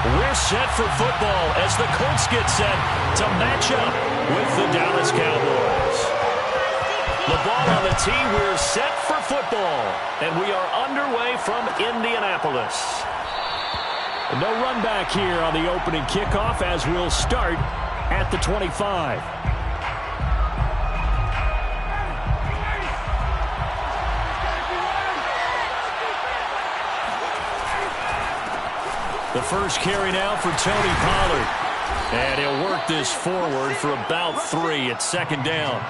We're set for football as the Colts get set to match up with the Dallas Cowboys. The ball on the tee. We're set for football, and we are underway from Indianapolis. No run back here on the opening kickoff as we'll start at the 25. The first carry now for Tony Pollard. And he'll work this forward for about 3 at second down.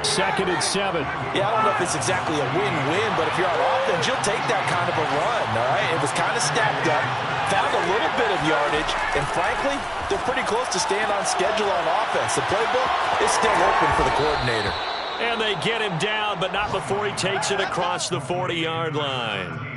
2nd and 7. Yeah, I don't know if it's exactly a win-win, but if you're on offense, you'll take that kind of a run, all right? It was kind of stacked up, found a little bit of yardage, and frankly, they're pretty close to staying on schedule on offense. The playbook is still open for the coordinator. And they get him down, but not before he takes it across the 40-yard line.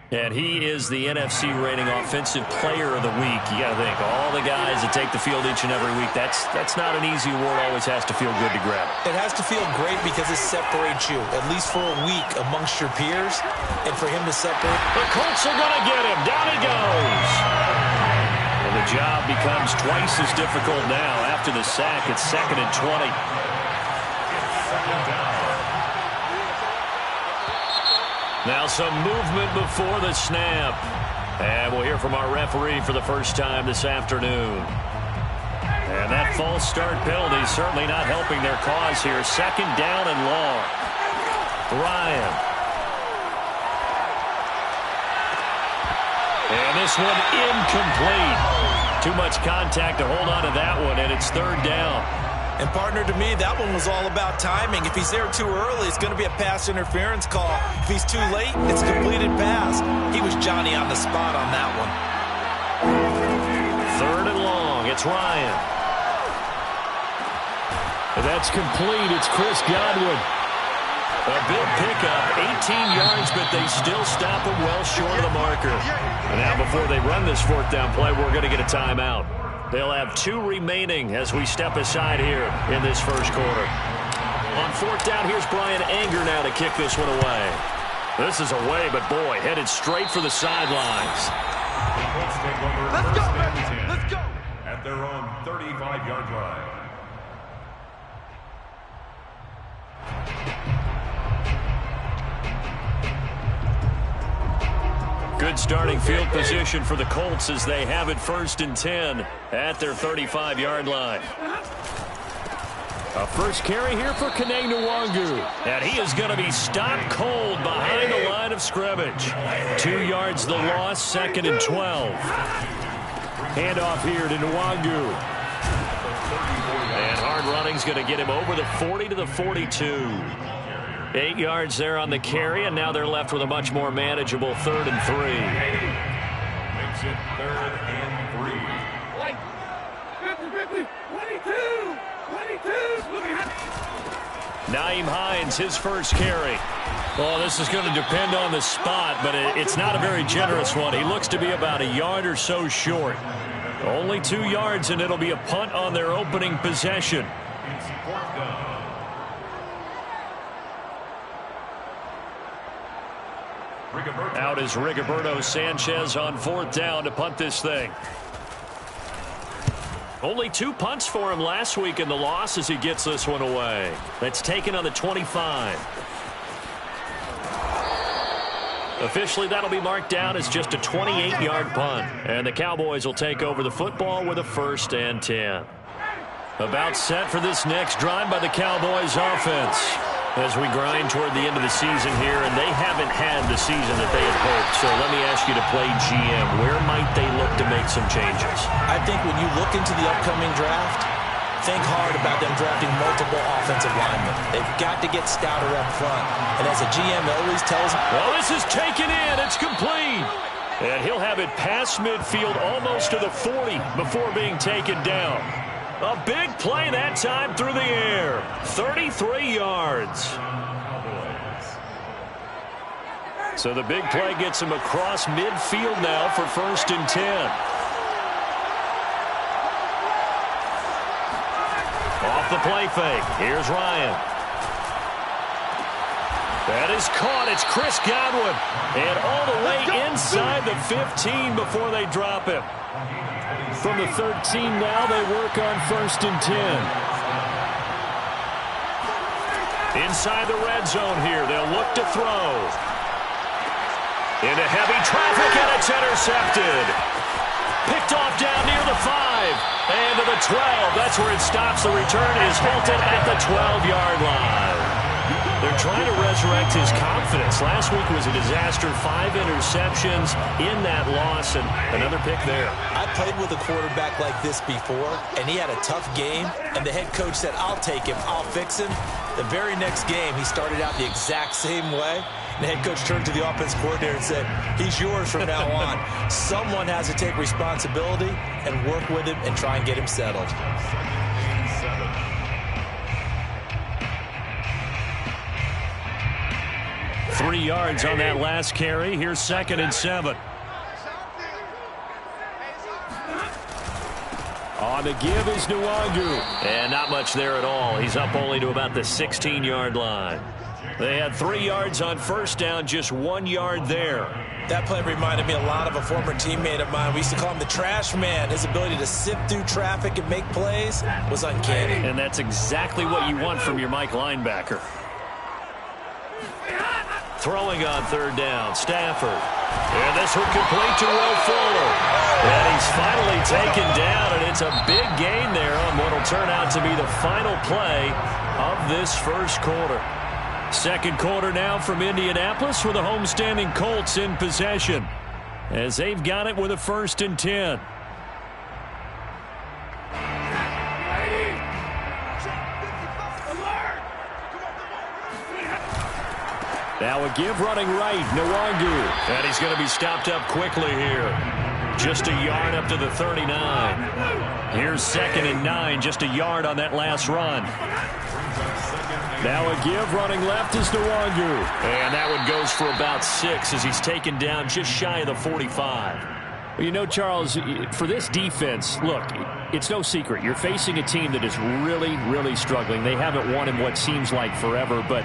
And he is the NFC rating Offensive Player of the Week. You got to think, all the guys that take the field each and every week, that's not an easy award. Always has to feel good to grab. It has to feel great because it separates you, at least for a week, amongst your peers. And for him to separate. The Colts are going to get him. Down he goes. And the job becomes twice as difficult now after the sack. It's 2nd and 20. Now some movement before the snap. And we'll hear from our referee for the first time this afternoon. And that false start penalty certainly not helping their cause here. 2nd down and long. Ryan. And this one incomplete. Too much contact to hold on to that one, and it's 3rd down. And, partner, to me, that one was all about timing. If he's there too early, it's going to be a pass interference call. If he's too late, it's a completed pass. He was Johnny on the spot on that one. 3rd and long. It's Ryan. And that's complete. It's Chris Godwin. A big pickup, 18 yards, but they still stop him well short of the marker. And now before they run this 4th down play, we're going to get a timeout. They'll have 2 remaining as we step aside here in this first quarter. On 4th down, here's Brian Anger now to kick this one away. This is away, but boy, headed straight for the sidelines. Let's go, man. Let's go. At their own 35-yard line. Good starting field position for the Colts as they have it 1st and 10 at their 35-yard line. A first carry here for Kene Nwangu. And he is going to be stopped cold behind the line of scrimmage. 2 yards the loss, 2nd and 12. Handoff here to Nwangu. And hard running's going to get him over the 40 to the 42. 8 yards there on the carry, and now they're left with a much more manageable 3rd and 3. Makes it 3rd and 3. 22. Nyheim Hines, his first carry. Well, this is going to depend on the spot, but it's not a very generous one. He looks to be about a yard or so short. Only 2 yards, and it'll be a punt on their opening possession. It's 4th down. Out is Rigoberto Sanchez on 4th down to punt this thing. Only 2 punts for him last week in the loss as he gets this one away. That's taken on the 25. Officially, that'll be marked down as just a 28-yard punt. And the Cowboys will take over the football with a 1st and 10. About set for this next drive by the Cowboys offense. As we grind toward the end of the season here, and they haven't had the season that they had hoped. So let me ask you to play GM. Where might they look to make some changes? I think when you look into the upcoming draft, think hard about them drafting multiple offensive linemen. They've got to get stouter up front. And as a GM always tells me, well, this is taken in. It's complete. And he'll have it past midfield almost to the 40 before being taken down. A big play that time through the air. 33 yards. So the big play gets him across midfield now for 1st and 10. Off the play fake. Here's Ryan. That is caught. It's Chris Godwin. And all the way inside the 15 before they drop him. From the 13 now, they work on 1st and 10. Inside the red zone here, they'll look to throw. Into heavy traffic, and it's intercepted. Picked off down near the 5. And to the 12. That's where it stops. The return is halted at the 12-yard line. They're trying to resurrect his confidence. Last week was a disaster. 5 interceptions in that loss, and another pick there. I played with a quarterback like this before, and he had a tough game, and the head coach said, I'll take him, I'll fix him. The very next game, he started out the exact same way. The head coach turned to the offense coordinator and said, he's yours from now on. Someone has to take responsibility and work with him and try and get him settled. Three yards on that last carry. Here's 2nd and 7. On the give is Nwangu. And not much there at all. He's up only to about the 16-yard line. They had 3 yards on 1st down, just 1 yard there. That play reminded me a lot of a former teammate of mine. We used to call him the trash man. His ability to sift through traffic and make plays was uncanny. And that's exactly what you want from your Mike linebacker. Throwing on 3rd down, Stafford. And this one complete to Will Fuller. And he's finally taken down, and it's a big gain there on what will turn out to be the final play of this first quarter. Second quarter now from Indianapolis with the homestanding Colts in possession as they've got it with a 1st and 10. Now a give running right, Nwangu. And he's going to be stopped up quickly here. Just a yard up to the 39. Here's 2nd and 9, just a yard on that last run. Now a give running left is Nwangu. And that one goes for about 6 as he's taken down just shy of the 45. Well, you know, Charles, for this defense, look, it's no secret. You're facing a team that is really, really struggling. They haven't won in what seems like forever, but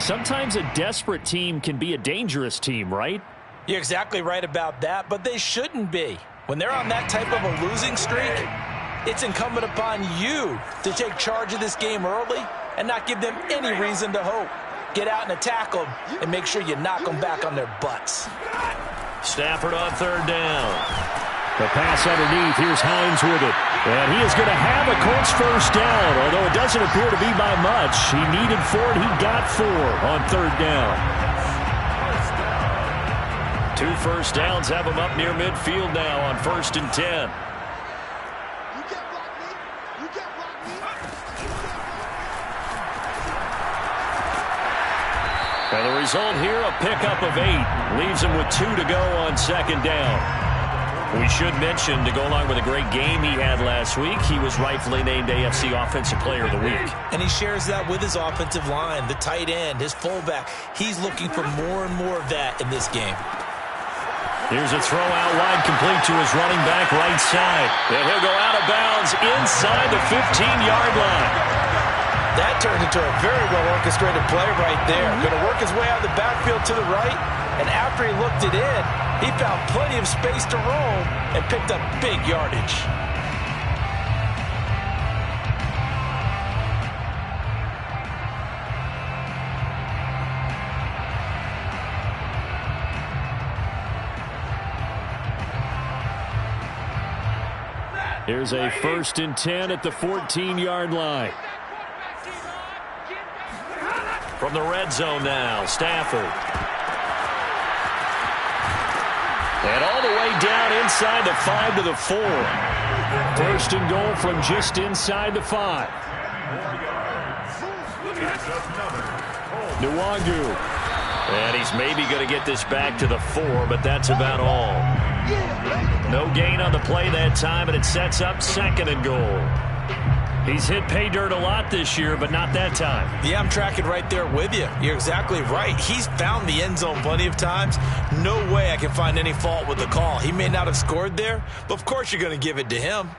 sometimes a desperate team can be a dangerous team, right? You're exactly right about that, but they shouldn't be. When they're on that type of a losing streak, it's incumbent upon you to take charge of this game early and not give them any reason to hope. Get out and attack them and make sure you knock them back on their butts. Stafford on 3rd down. The pass underneath. Here's Hines with it. And he is going to have a Colts 1st down, although it doesn't appear to be by much. He needed 4, and he got 4 on 3rd down. 2 first downs have him up near midfield now on 1st and 10. And the result here, a pickup of 8. Leaves him with 2 to go on 2nd down. We should mention, to go along with a great game he had last week, he was rightfully named AFC Offensive Player of the Week. And he shares that with his offensive line, the tight end, his fullback. He's looking for more and more of that in this game. Here's a throw out wide, complete to his running back right side. And he'll go out of bounds inside the 15-yard line. That turned into a very well-orchestrated play right there. Going to work his way out of the backfield to the right, and after he looked it in, he found plenty of space to roam and picked up big yardage. Here's a 1st and 10 at the 14-yard line. From the red zone now, Stafford. And all the way down inside the 5 to the 4. 1st and goal from just inside the 5. Nwangu. And he's maybe going to get this back to the 4, but that's about all. No gain on the play that time, and it sets up 2nd and goal. He's hit pay dirt a lot this year, but not that time. Yeah, I'm tracking right there with you. You're exactly right. He's found the end zone plenty of times. No way I can find any fault with the call. He may not have scored there, but of course you're going to give it to him.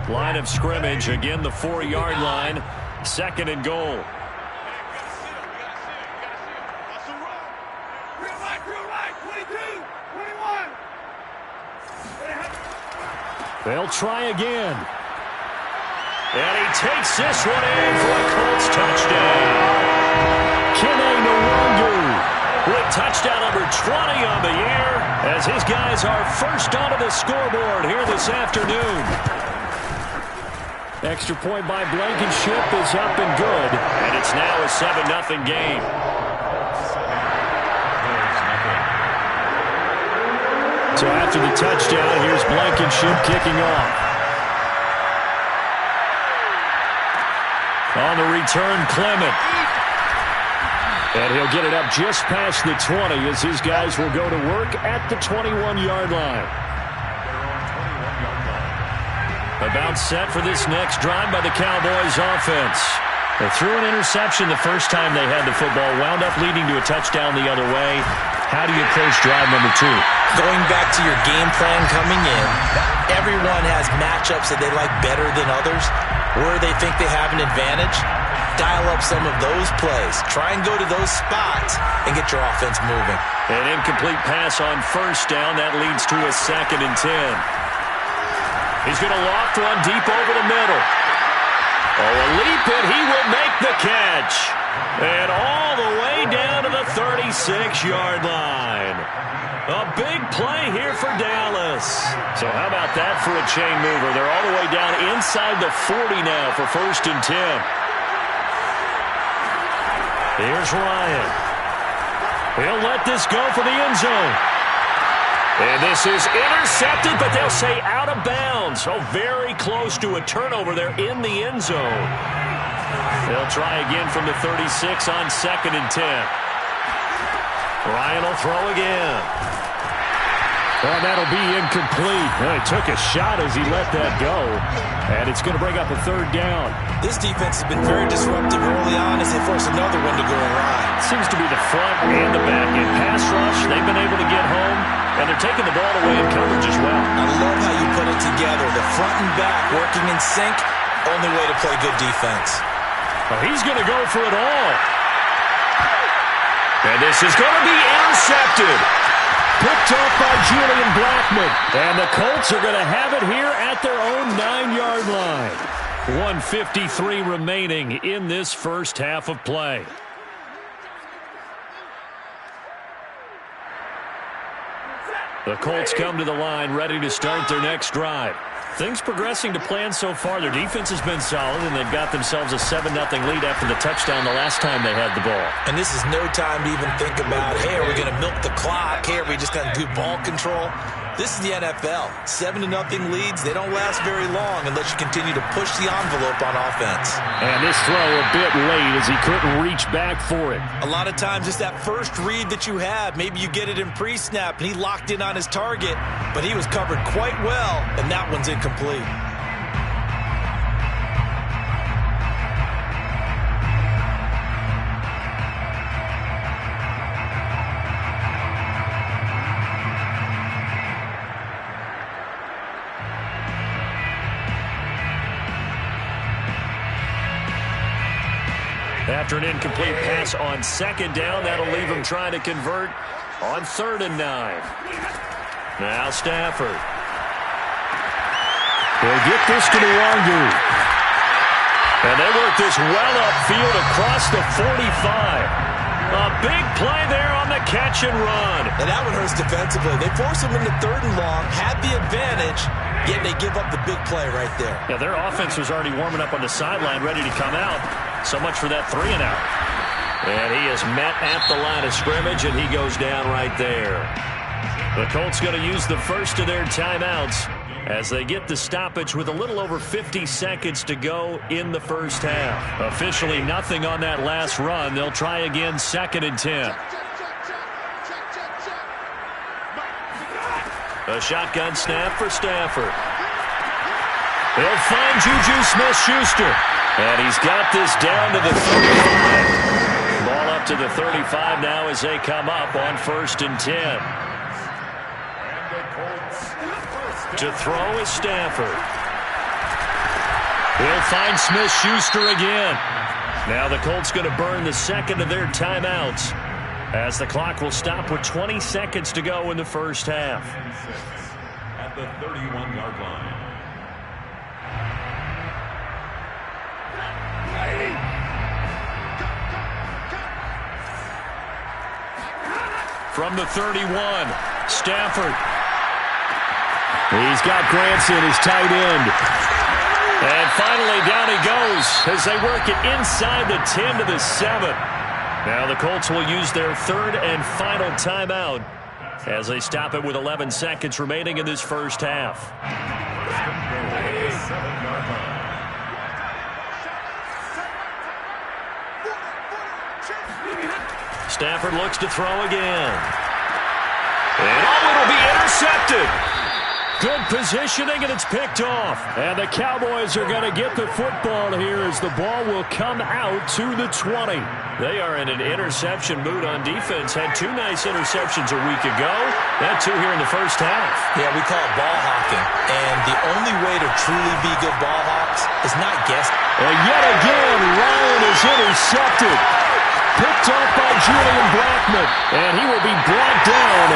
Line of scrimmage, again the 4-yard line. 2nd and goal. They'll try again. And he takes this one in for a Colts touchdown. Kene Nwangwu with touchdown number 20 on the year as his guys are first onto the scoreboard here this afternoon. Extra point by Blankenship is up and good, and it's now a 7-0 game. So after the touchdown, here's Blankenship kicking off. On the return, Clement. And he'll get it up just past the 20 as his guys will go to work at the 21-yard line. About set for this next drive by the Cowboys offense. They threw an interception the first time they had the football, wound up leading to a touchdown the other way. How do you approach drive number 2? Going back to your game plan coming in, everyone has matchups that they like better than others. Where they think they have an advantage, dial up some of those plays. Try and go to those spots and get your offense moving. An incomplete pass on first down. That leads to a 2nd and 10. He's going to loft one deep over the middle. Oh, a leap, and he will make the catch. And all the way down to the 36-yard line. A big play here for Dallas. So how about that for a chain mover? They're all the way down inside the 40 now for 1st and 10. Here's Ryan. He'll let this go for the end zone. And this is intercepted, but they'll say out of bounds. So very close to a turnover there in the end zone. They'll try again from the 36 on 2nd and 10. Ryan will throw again. Oh, that'll be incomplete. Well, he took a shot as he let that go. And it's going to bring up a 3rd down. This defense has been very disruptive early on as they force another one to go awry. Seems to be the front and the back end. Pass rush, they've been able to get home, and they're taking the ball away in coverage as well. I love how you put it together. The front and back working in sync, only way to play good defense. Well, he's going to go for it all. And this is going to be intercepted. Picked up by Julian Blackmon. And the Colts are going to have it here at their own 9-yard line. 1:53 remaining in this first half of play. The Colts come to the line ready to start their next drive. Things progressing to plan so far. Their defense has been solid, and they've got themselves a 7-0 lead after the touchdown the last time they had the ball. And this is no time to even think about, hey, are we going to milk the clock? Hey, are we just going to do ball control? This is the NFL. 7-0 leads, they don't last very long unless you continue to push the envelope on offense. And this throw a bit late as he couldn't reach back for it. A lot of times it's that first read that you have. Maybe you get it in pre-snap, and he locked in on his target, but he was covered quite well, and that one's incomplete. After an incomplete pass on 2nd down, that'll leave him trying to convert on 3rd and 9. Now Stafford. He'll get this to Nwangwu. And they work this well upfield across the 45. A big play there on the catch and run. And that one hurts defensively. They force him into 3rd and long, had the advantage, yet they give up the big play right there. Yeah, their offense was already warming up on the sideline, ready to come out. So much for that 3 and out. And he is met at the line of scrimmage, and he goes down right there. The Colts going to use the first of their timeouts as they get the stoppage with a little over 50 seconds to go in the first half. Officially nothing on that last run. They'll try again 2nd and 10. A shotgun snap for Stafford. He'll find Juju Smith-Schuster. And he's got this down to the 35. Ball up to the 35 now as they come up on 1st and 10. To throw is Stafford. He'll find Smith-Schuster again. Now the Colts going to burn the 2nd of their timeouts as the clock will stop with 20 seconds to go in the first half. At the 31-yard line. From the 31, Stafford. He's got Granson, his tight end. And finally, down he goes as they work it inside the 10 to the 7. Now the Colts will use their third and final timeout as they stop it with 11 seconds remaining in this first half. Stafford looks to throw again. And it'll be intercepted. Good positioning, and it's picked off. And the Cowboys are going to get the football here as the ball will come out to the 20. They are in an interception mood on defense. Had 2 nice interceptions a week ago. Had 2 here in the first half. Yeah, we call it ball hawking. And the only way to truly be good ball hawks is not guess. And yet again, Ryan is intercepted. Picked up by Julian Blackmon. And he will be brought down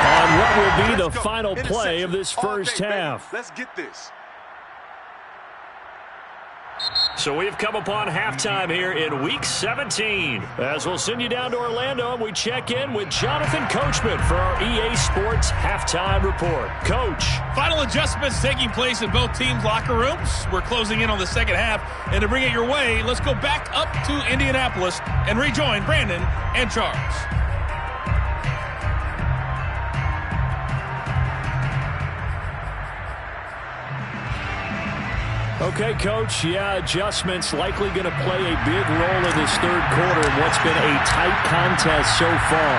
on what will be the final play of this first half. Let's get this. So we've come upon halftime here in Week 17. As we'll send you down to Orlando, and we check in with Jonathan Coachman for our EA Sports Halftime Report. Coach. Final adjustments taking place in both teams' locker rooms. We're closing in on the second half. And to bring it your way, let's go back up to Indianapolis and rejoin Brandon and Charles. Okay, Coach, adjustments likely going to play a big role in this third quarter in what's been a tight contest so far.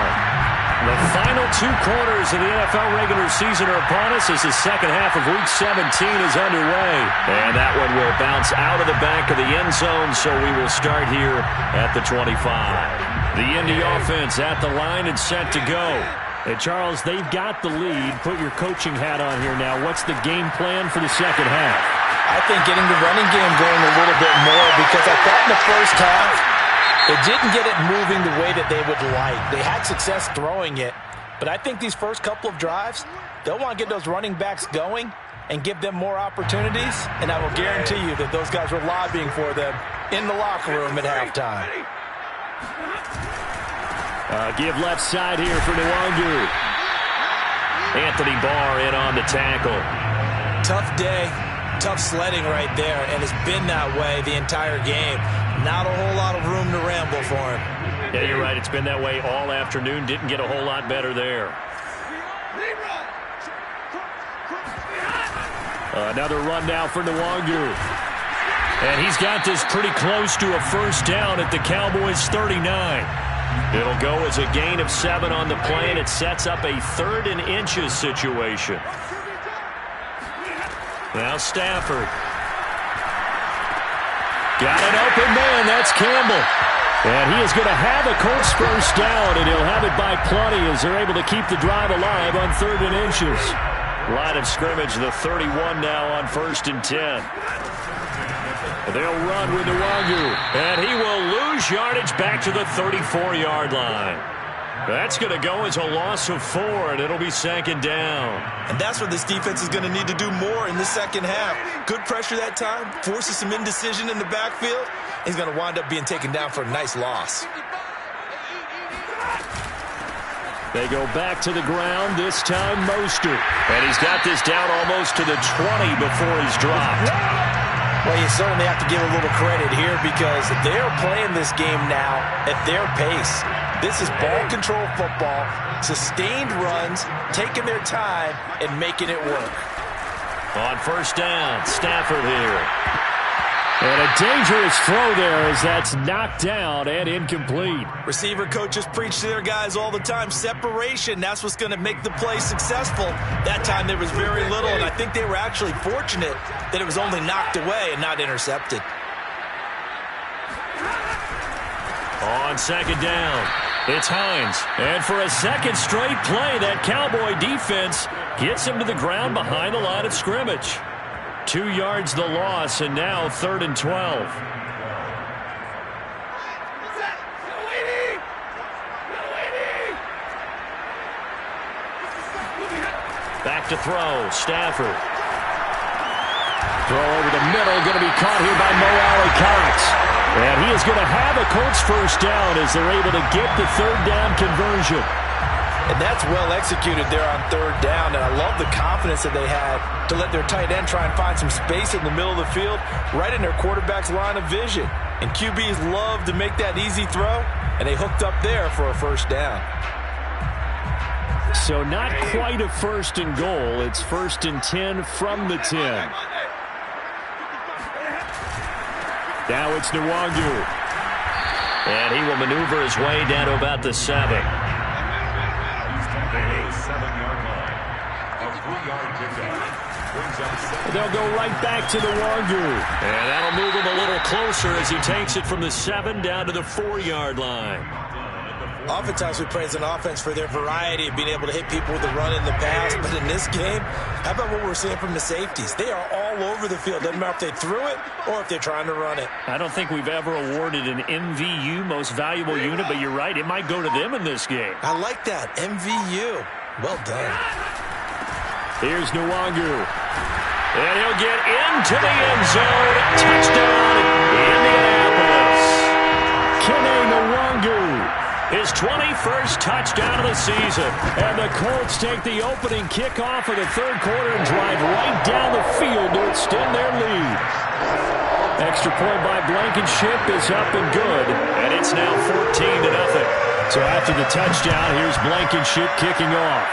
The final 2 quarters of the NFL regular season are upon us as the second half of Week 17 is underway. And that one will bounce out of the back of the end zone, so we will start here at the 25. The Indy offense at the line and set to go. And Charles, they've got the lead. Put your coaching hat on here now. What's the game plan for the second half? I think getting the running game going a little bit more, because I thought in the first half it didn't get it moving the way that they would like. They had success throwing it, but I think these first couple of drives, they'll want to get those running backs going and give them more opportunities, and I will guarantee you that those guys were lobbying for them in the locker room at halftime. Give left side here for Nwangu. Anthony Barr in on the tackle. Tough day. Tough sledding right there, and it's been that way the entire game. Not a whole lot of room to ramble for him. Yeah, you're right. It's been that way all afternoon. Didn't get a whole lot better there. Another run now for Nwangu. And he's got this pretty close to a first down at the Cowboys' 39. It'll go as a gain of 7 on the play, and it sets up a 3rd and inches situation. Now Stafford. Got an open man. That's Campbell. And he is going to have a Colts first down, and he'll have it by plenty as they're able to keep the drive alive on 3rd and inches. Line of scrimmage, the 31 now on 1st and 10. They'll run with Nwangu, and he will lose yardage back to the 34-yard line. That's going to go as a loss of 4, and it'll be 2nd down. And that's what this defense is going to need to do more in the second half. Good pressure that time, forces some indecision in the backfield. He's going to wind up being taken down for a nice loss. They go back to the ground, this time Mostert. And he's got this down almost to the 20 before he's dropped. Well, you certainly have to give a little credit here because they're playing this game now at their pace. This is ball control football, sustained runs, taking their time, and making it work. On first down, Stafford here. And a dangerous throw there as that's knocked down and incomplete. Receiver coaches preach to their guys all the time. Separation, that's what's going to make the play successful. That time there was very little, and I think they were actually fortunate that it was only knocked away and not intercepted. On second down, it's Hines. And for a second straight play, that Cowboy defense gets him to the ground behind the line of scrimmage. 2 yards the loss, and now 3rd and 12. Back to throw. Stafford. Throw over the middle. Going to be caught here by Mo Alley-Cox. And he is going to have a Colts first down as they're able to get the third down conversion. And that's well executed there on third down. And I love the confidence that they had to let their tight end try and find some space in the middle of the field, right in their quarterback's line of vision. And QBs love to make that easy throw, and they hooked up there for a first down. So not quite a first and goal. It's 1st and 10 from the 10. Now it's Nwangu. And he will maneuver his way down to about the 7. They'll go right back to Nwangu. And that'll move him a little closer as he takes it from the 7 down to the 4-yard line. Oftentimes we praise an offense for their variety of being able to hit people with the run in the pass. But in this game, how about what we're seeing from the safeties? They are all over the field. Doesn't matter if they threw it or if they're trying to run it. I don't think we've ever awarded an MVU, most valuable unit, but you're right. It might go to them in this game. I like that. MVU. Well done. Here's Nwangu. And he'll get into the end zone. Touchdown, Indianapolis. Kene Nwangu. His 21st touchdown of the season. And the Colts take the opening kickoff of the third quarter and drive right down the field to extend their lead. Extra point by Blankenship is up and good. And it's now 14-0. So after the touchdown, here's Blankenship kicking off.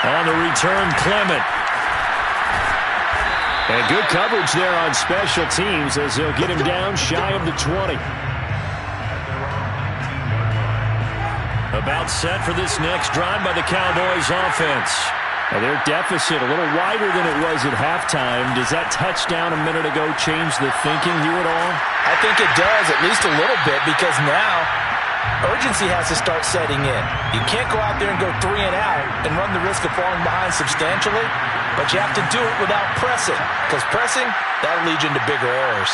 On the return, Clement. And good coverage there on special teams as they'll get him down shy of the 20. About set for this next drive by the Cowboys offense. Now their deficit a little wider than it was at halftime. Does that touchdown a minute ago change the thinking here at all? I think it does, at least a little bit, because now urgency has to start setting in. You can't go out there and go 3 and out and run the risk of falling behind substantially, but you have to do it without pressing, because pressing, that'll lead you into bigger errors.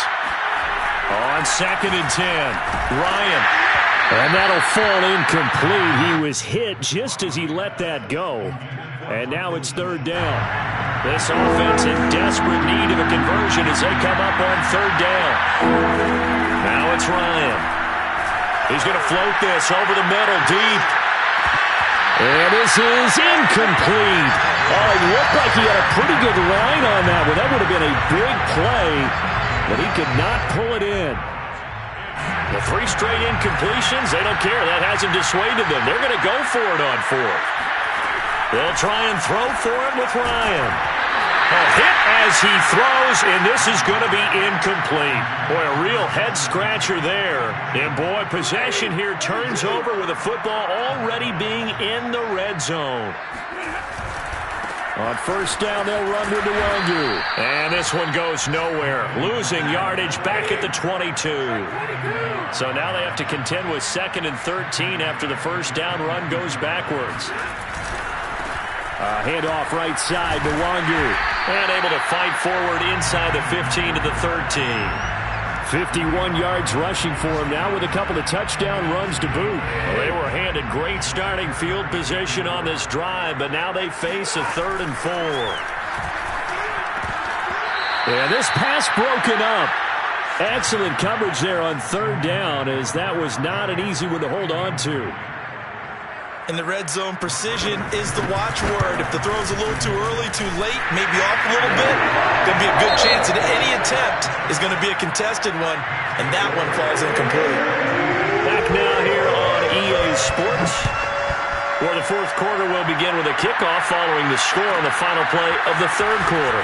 On 2nd and 10, Ryan. And that'll fall incomplete. He was hit just as he let that go. And now it's 3rd down. This offense in desperate need of a conversion as they come up on 3rd down. Now it's Ryan. He's going to float this over the middle, deep. And this is incomplete. Oh, it looked like he had a pretty good line on that one. That would have been a big play, but he could not pull it in. The 3 straight incompletions, they don't care. That hasn't dissuaded them. They're going to go for it on 4th. They'll try and throw for it with Ryan. A hit as he throws, and this is going to be incomplete. Boy, a real head-scratcher there. And, boy, possession here turns over with the football already being in the red zone. On 1st down, they'll run with Nwangu. And this one goes nowhere. Losing yardage back at the 22. So now they have to contend with 2nd and 13 after the 1st down run goes backwards. Handoff right side, Nwangu. And able to fight forward inside the 15 to the 13. 51 yards rushing for him now with a couple of touchdown runs to boot. Well, they were handed great starting field position on this drive, but now they face a 3rd and 4. And this pass broken up. Excellent coverage there on 3rd down, as that was not an easy one to hold on to. In the red zone, precision is the watchword. If the throw's a little too early, too late, maybe off a little bit, going to be a good chance that any attempt is going to be a contested one, and that one falls incomplete. Back now here on EA Sports, where the 4th quarter will begin with a kickoff following the score on the final play of the 3rd quarter.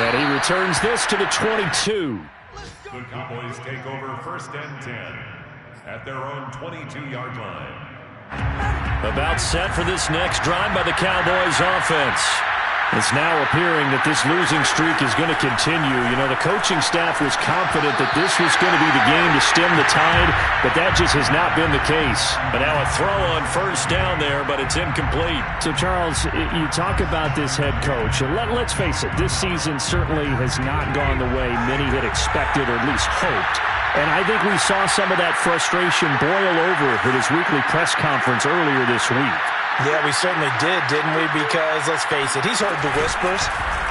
And he returns this to the 22. The Cowboys take over 1st and 10 at their own 22-yard line. About set for this next drive by the Cowboys offense. It's now appearing that this losing streak is going to continue. You know, the coaching staff was confident that this was going to be the game to stem the tide, but that just has not been the case. But now a throw on first down there, but it's incomplete. So, Charles, you talk about this head coach, and let's face it, this season certainly has not gone the way many had expected or at least hoped. And I think we saw some of that frustration boil over at his weekly press conference earlier this week. Yeah, we certainly did, didn't we? Because, let's face it, he's heard the whispers,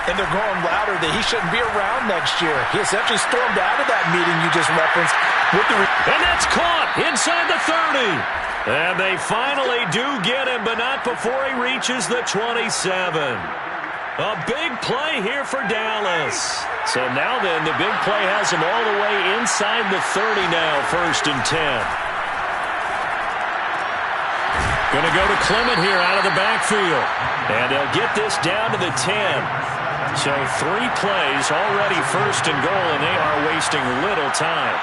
and they're growing louder that he shouldn't be around next year. He essentially stormed out of that meeting you just referenced with the... And that's caught inside the 30. And they finally do get him, but not before he reaches the 27. A big play here for Dallas. So now then, the big play has him all the way inside the 30 now, 1st and 10. Going to go to Clement here out of the backfield. And they'll get this down to the 10. So 3 plays already 1st and goal, and they are wasting little time.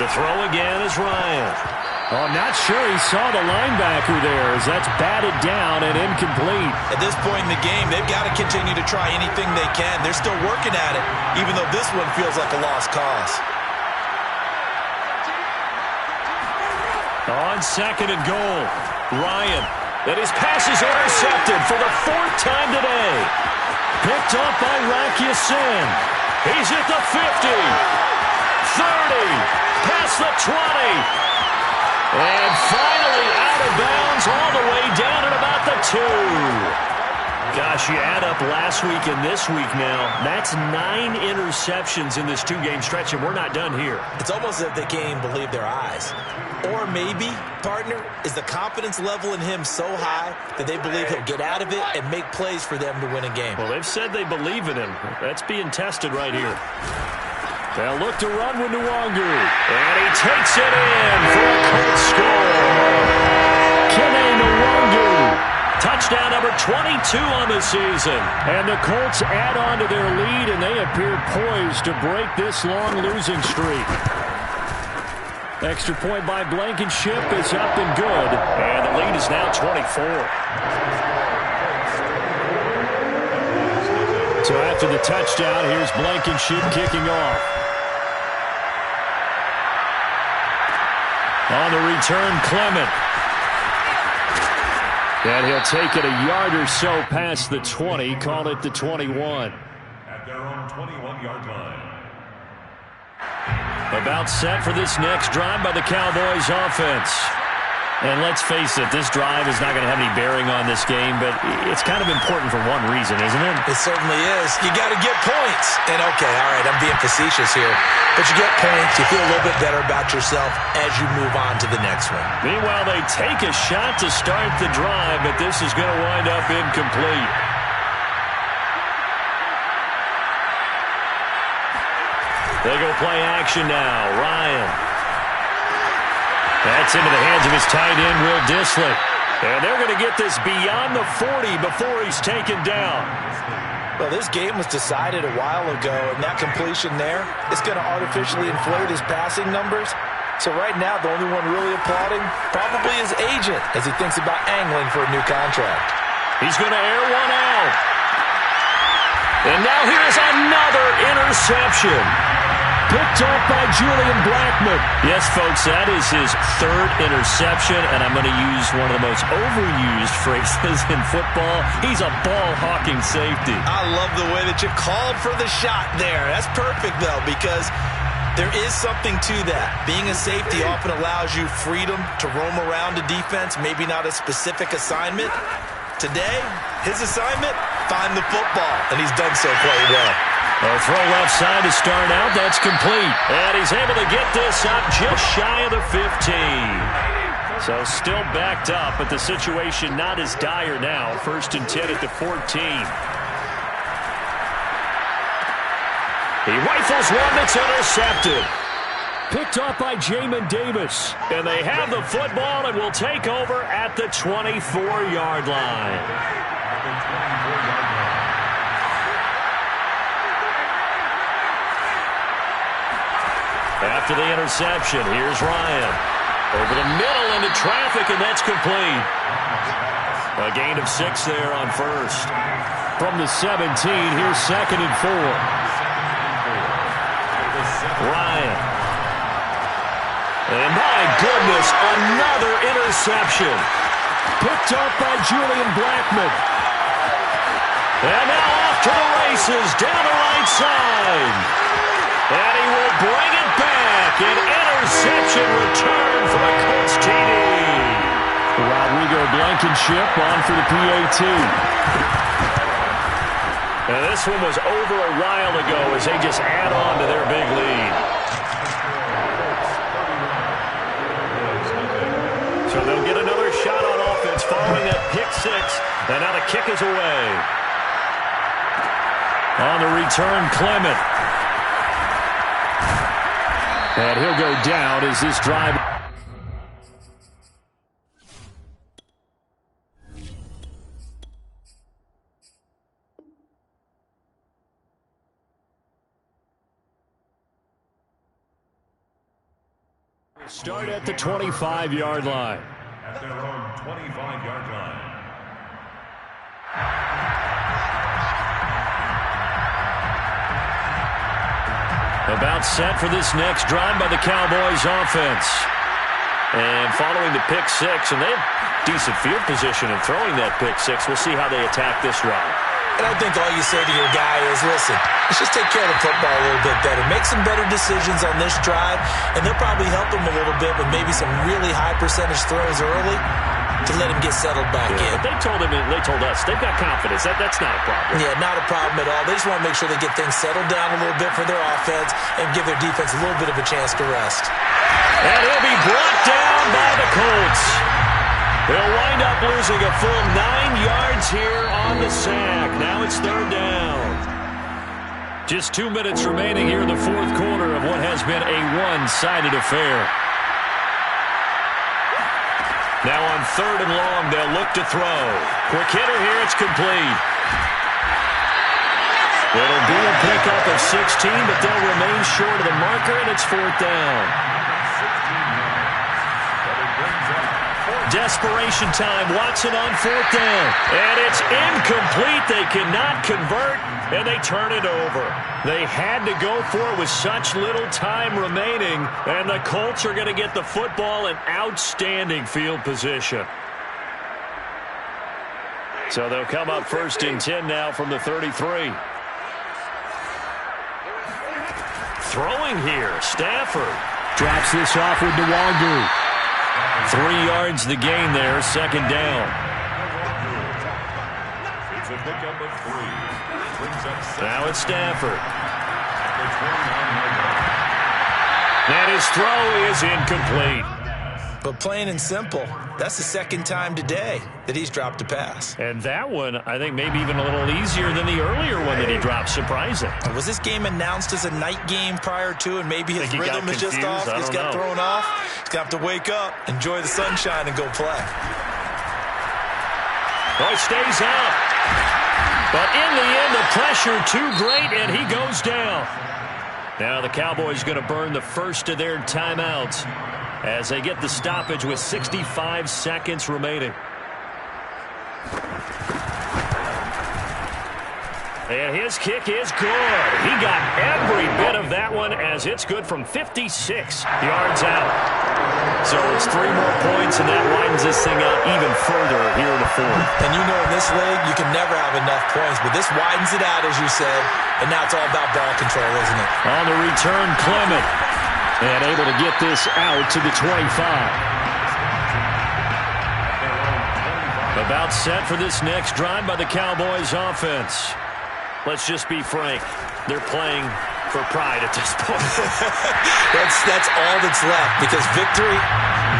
To throw again is Ryan. Oh, I'm not sure he saw the linebacker there as that's batted down and incomplete. At this point in the game, they've got to continue to try anything they can. They're still working at it, even though this one feels like a lost cause. On 2nd and goal, Ryan. And his pass is intercepted for the 4th time today. Picked up by Rock Ya-Sin. He's at the 50, 30, past the 20. And finally out of bounds all the way down at about the 2. Gosh, you add up last week and this week now. That's 9 interceptions in this 2-game stretch, and we're not done here. It's almost as if they can't even believe their eyes. Or maybe, partner, is the confidence level in him so high that they believe he'll get out of it and make plays for them to win a game. Well, they've said they believe in him. That's being tested right here. They'll look to run with Nwangu. And he takes it in for a Colts score. Kene Nwangu. Touchdown number 22 on the season. And the Colts add on to their lead, and they appear poised to break this long losing streak. Extra point by Blankenship is up and good. And the lead is now 24. So after the touchdown, here's Blankenship kicking off. On the return, Clement. And he'll take it a yard or so past the 20, call it the 21. At their own 21-yard line. About set for this next drive by the Cowboys offense. And let's face it, this drive is not going to have any bearing on this game, but it's kind of important for one reason, isn't it? It certainly is. You got to get points. And okay, all right, I'm being facetious here. But you get points, you feel a little bit better about yourself as you move on to the next one. Meanwhile, they take a shot to start the drive, but this is going to wind up incomplete. They go play action now. Ryan. That's into the hands of his tight end, Will Dissly. And they're going to get this beyond the 40 before he's taken down. Well, this game was decided a while ago, and that completion there is going to artificially inflate his passing numbers. So right now, the only one really applauding probably his agent as he thinks about angling for a new contract. He's going to air one out. And now here's another interception. Picked up by Julian Blackmon. Yes, folks, that is his 3rd interception, and I'm going to use one of the most overused phrases in football. He's a ball-hawking safety. I love the way that you called for the shot there. That's perfect, though, because there is something to that. Being a safety often allows you freedom to roam around a defense, maybe not a specific assignment. Today, his assignment, find the football, and he's done so quite well. A throw left side to start out. That's complete. And he's able to get this up just shy of the 15. So still backed up, but the situation not as dire now. 1st and 10 at the 14. He rifles one that's intercepted. Picked up by Jamin Davis. And they have the football and will take over at the 24-yard line. After the interception, here's Ryan. Over the middle into traffic, and that's complete. A gain of 6 there on first. From the 17, here's 2nd and 4. Ryan. And my goodness, another interception. Picked up by Julian Blackmon. And now off to the races down the right side. And he will bring it back. An interception return for a Colts TD. Rodrigo Blankenship on for the PAT. And this one was over a while ago as they just add on to their big lead. So they'll get another shot on offense following that pick 6. And now the kick is away. On the return, Clement. And he'll go down as this drive. Start at the 25-yard line. At their own 25-yard line. About set for this next drive by the Cowboys offense. And following the pick 6, and they have decent field position in throwing that pick 6. We'll see how they attack this drive. And I think all you say to your guy is, listen, let's just take care of the football a little bit better. Make some better decisions on this drive, and they'll probably help him a little bit with maybe some really high percentage throws early to let him get settled back in. But they told us, they've got confidence. That's not a problem. Yeah, not a problem at all. They just want to make sure they get things settled down a little bit for their offense and give their defense a little bit of a chance to rest. And he'll be brought down by the Colts. They'll wind up losing a full 9 yards here on the sack. Now it's 3rd down. Just 2 minutes remaining here in the 4th quarter of what has been a one-sided affair. Now on 3rd and long, they'll look to throw. Quick hitter here, it's complete. It'll be a pickup of 16, but they'll remain short of the marker, and it's 4th down. Desperation time. Watson on 4th down. And it's incomplete. They cannot convert, and they turn it over. They had to go for it with such little time remaining, and the Colts are going to get the football in outstanding field position. So they'll come up 1st and 10 now from the 33. Throwing here, Stafford. Drops this off with Nwangu. 3 yards the gain there, 2nd down. It's a pickup of 3. Brings up 7. Now it's Stafford. And his throw is incomplete. But plain and simple, that's the 2nd time today that he's dropped a pass. And that one, I think, maybe even a little easier than the earlier one that he dropped. Surprising. Was this game announced as a night game prior to, and maybe his rhythm is just off? He's got thrown off. He's got to wake up, enjoy the sunshine, and go play. Oh, he stays out. But in the end, the pressure too great, and he goes down. Now the Cowboys going to burn the first of their timeouts as they get the stoppage with 65 seconds remaining. And his kick is good. He got every bit of that one as it's good from 56 yards out. So it's 3 more points, and that widens this thing out even further here in the 4th. And you know in this league, you can never have enough points, but this widens it out, as you said, and now it's all about ball control, isn't it? On the return, Clement. And able to get this out to the 25. About set for this next drive by the Cowboys offense. Let's just be frank. They're playing for pride at this point. That's all that's left, because victory,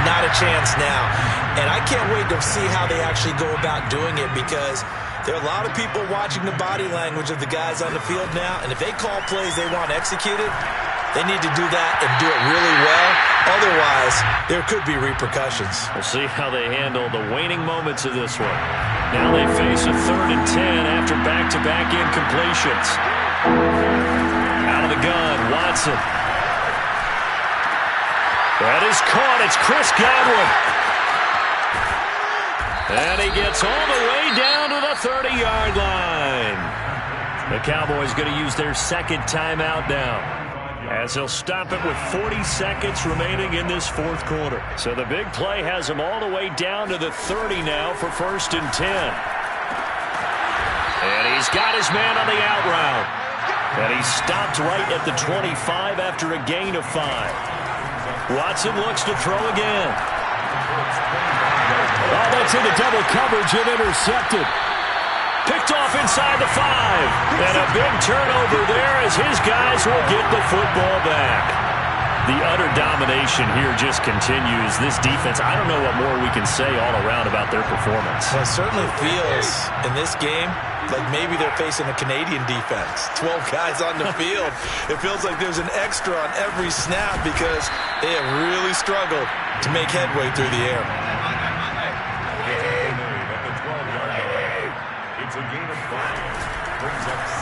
not a chance now. And I can't wait to see how they actually go about doing it, because there are a lot of people watching the body language of the guys on the field now, and if they call plays they want executed, they need to do that and do it really well. Otherwise, there could be repercussions. We'll see how they handle the waning moments of this one. Now they face a 3rd and 10 after back-to-back incompletions. Out of the gun, Watson. That is caught. It's Chris Godwin. And he gets all the way down to the 30-yard line. The Cowboys going to use their second timeout now, as they'll stop it with 40 seconds remaining in this fourth quarter. So the big play has them all the way down to the 30 now for 1st and 10. And he's got his man on the out route. And he stopped right at the 25 after a gain of 5. Watson looks to throw again. Oh, that's into double coverage and intercepted. Picked off inside the 5. And a big turnover there as his guys will get the football back. The utter domination here just continues. This defense, I don't know what more we can say all around about their performance. Well, it certainly feels in this game like maybe they're facing a Canadian defense. 12 guys on the field. It feels like there's an extra on every snap because they have really struggled to make headway through the air.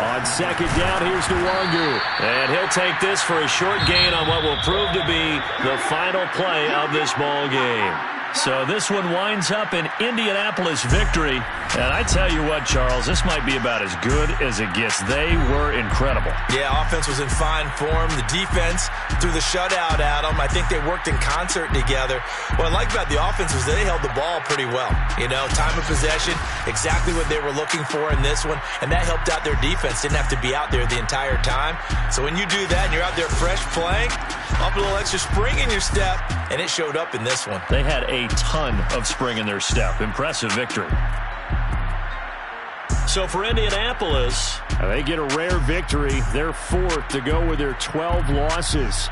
On second down, here's Nwangu. And he'll take this for a short gain on what will prove to be the final play of this ball game. So this one winds up an Indianapolis victory. And I tell you what, Charles, this might be about as good as it gets. They were incredible. Yeah, offense was in fine form. The defense threw the shutout at them. I think they worked in concert together. What I like about the offense was they held the ball pretty well. You know, time of possession, exactly what they were looking for in this one. And that helped out their defense. Didn't have to be out there the entire time. So when you do that and you're out there fresh playing, up a little extra spring in your step, and it showed up in this one. They had a ton of spring in their step. Impressive victory. So for Indianapolis, they get a rare victory. They're 4th to go with their 12 losses.